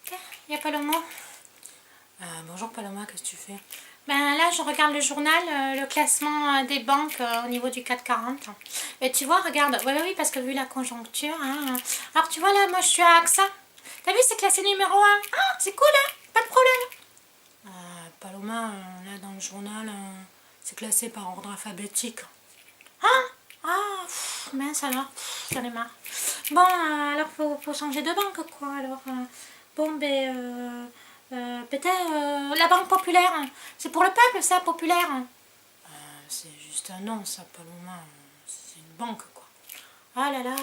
Il y a Paloma. Bonjour Paloma, qu'est-ce que tu fais? Ben là, je regarde le journal, le classement des banques au niveau du CAC 40. Et tu vois, regarde, oui, parce que vu la conjoncture, hein. Alors tu vois là, moi je suis à AXA. T'as vu, c'est classé numéro 1. Ah, c'est cool, hein, pas de problème. Paloma, là dans le journal, c'est classé par ordre alphabétique. Mince alors, j'en ai marre. Bon, alors faut changer de banque, quoi. Alors, bon, ben, peut-être la banque populaire. C'est pour le peuple, ça, populaire. C'est juste un nom, ça, Paloma. C'est une banque, quoi. Oh là là,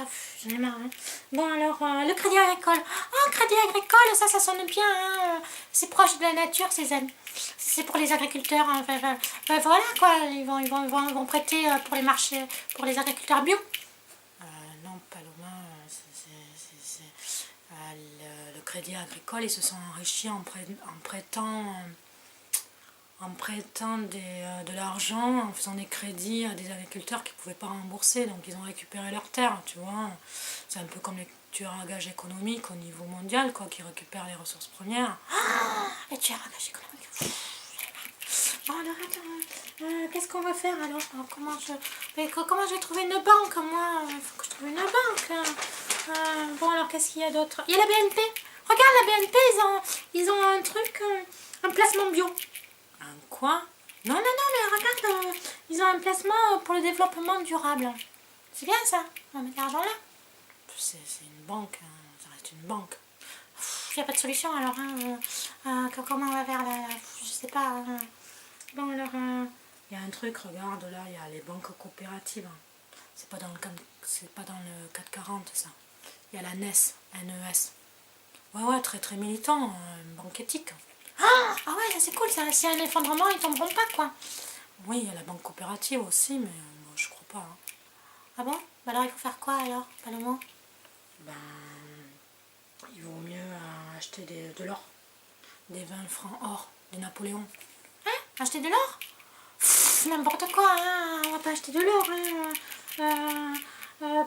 j'en ai marre. Hein. Bon, alors, le crédit agricole. Oh, crédit agricole, ça sonne bien. Hein. C'est proche de la nature, ces amis. C'est pour les agriculteurs. Hein. Voilà, quoi. Ils vont prêter pour les marchés, pour les agriculteurs bio. Non, Paloma, le crédit agricole, ils se sont enrichis en prêtant de l'argent, en faisant des crédits à des agriculteurs qui ne pouvaient pas rembourser, donc ils ont récupéré leurs terres, tu vois. C'est un peu comme les tueurs à gages économiques au niveau mondial, quoi, qui récupèrent les ressources premières. Les tueurs à gages économiques. Bon, alors attends, qu'est-ce qu'on va faire alors? Comment je vais trouver une banque, moi? Il faut que je trouve une banque. Bon, alors qu'est-ce qu'il y a d'autre? Il y a la BNP. Regarde, la BNP, ils ont un truc, un placement bio. Un quoi? Non, mais regarde, ils ont un placement pour le développement durable. C'est bien ça, on va mettre l'argent là. C'est une banque, hein. Ça reste une banque. Il n'y a pas de solution alors, comment on va faire là? Je sais pas. Bon alors... Il y a un truc, regarde là, il y a les banques coopératives. C'est pas dans le 440 ça. Il y a la NES, NES. Ouais, très très militant, une banque éthique. Ah ouais, c'est cool, ça. S'il y a un effondrement, ils tomberont pas, quoi. Oui, il y a la banque coopérative aussi, mais moi je crois pas. Hein. Ah bon? Bah alors il faut faire quoi alors, Paloma? Ben, il vaut mieux acheter de l'or. Des 20 francs or, des Napoléon. Hein? Acheter de l'or? N'importe quoi, hein. On va pas acheter de l'or, hein.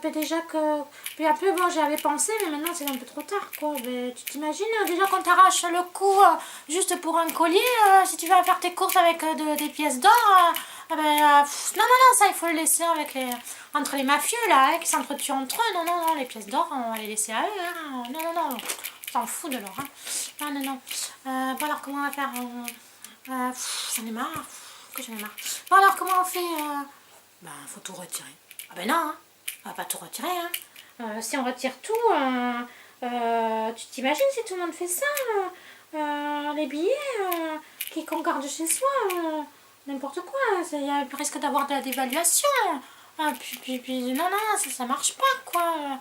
Déjà que... Puis un peu, bon, j'y avais pensé, mais maintenant c'est un peu trop tard, quoi. Mais tu t'imagines, déjà qu'on t'arrache le cou juste pour un collier, si tu vas faire tes courses avec des pièces d'or, non, ça il faut le laisser entre les mafieux, là, hein, qui s'entretuent entre eux. Non, les pièces d'or, on va les laisser à eux, hein. Non, on s'en fout de l'or, hein. Non. Bon, alors comment on va faire? J'en ai marre. Bon, alors comment on fait? Ben, faut tout retirer. Ah ben non, hein. On va pas tout retirer, hein. Si on retire tout, tu t'imagines si tout le monde fait ça, les billets qu'on garde chez soi, n'importe quoi, il y a risque d'avoir de la dévaluation. Puis non, ça marche pas, quoi.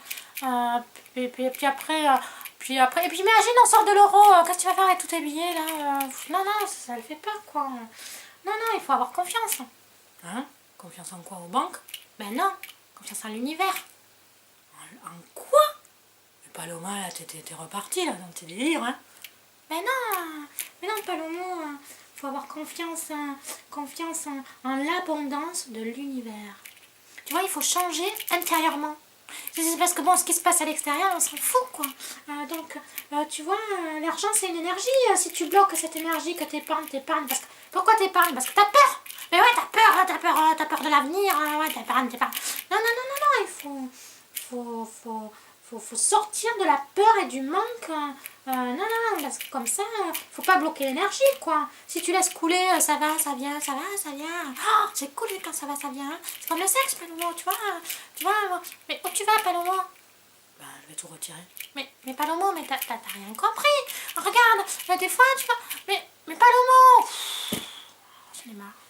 Puis après, et puis imagine on sort de l'euro, qu'est-ce que tu vas faire avec tous tes billets là? Non, ça le fait pas, quoi. Non, il faut avoir confiance. Hein? Confiance en quoi? Aux banques? Ben non, confiance en l'univers. En quoi? Mais Paloma, là, t'es repartie là dans tes délires, hein? Mais non, Palomo, faut avoir confiance en l'abondance de l'univers. Tu vois, il faut changer intérieurement. C'est parce que bon, ce qui se passe à l'extérieur, on s'en fout, quoi. Donc, tu vois, l'argent c'est une énergie. Si tu bloques cette énergie que t'épargnes, pourquoi t'épargnes? Parce que t'as peur. Mais ouais, t'as peur de l'avenir. Ouais, t'épargnes. Non, il faut sortir de la peur et du manque. Non, parce que comme ça, faut pas bloquer l'énergie, quoi. Si tu laisses couler, ça va, ça vient. Oh, c'est cool quand ça va, ça vient. Hein. C'est comme le sexe, Paloma, tu vois. Mais où tu vas, Paloma? Ben, je vais tout retirer. Mais Paloma, mais t'as rien compris. Regarde, des fois, tu vois. Mais Paloma, j'en ai marre.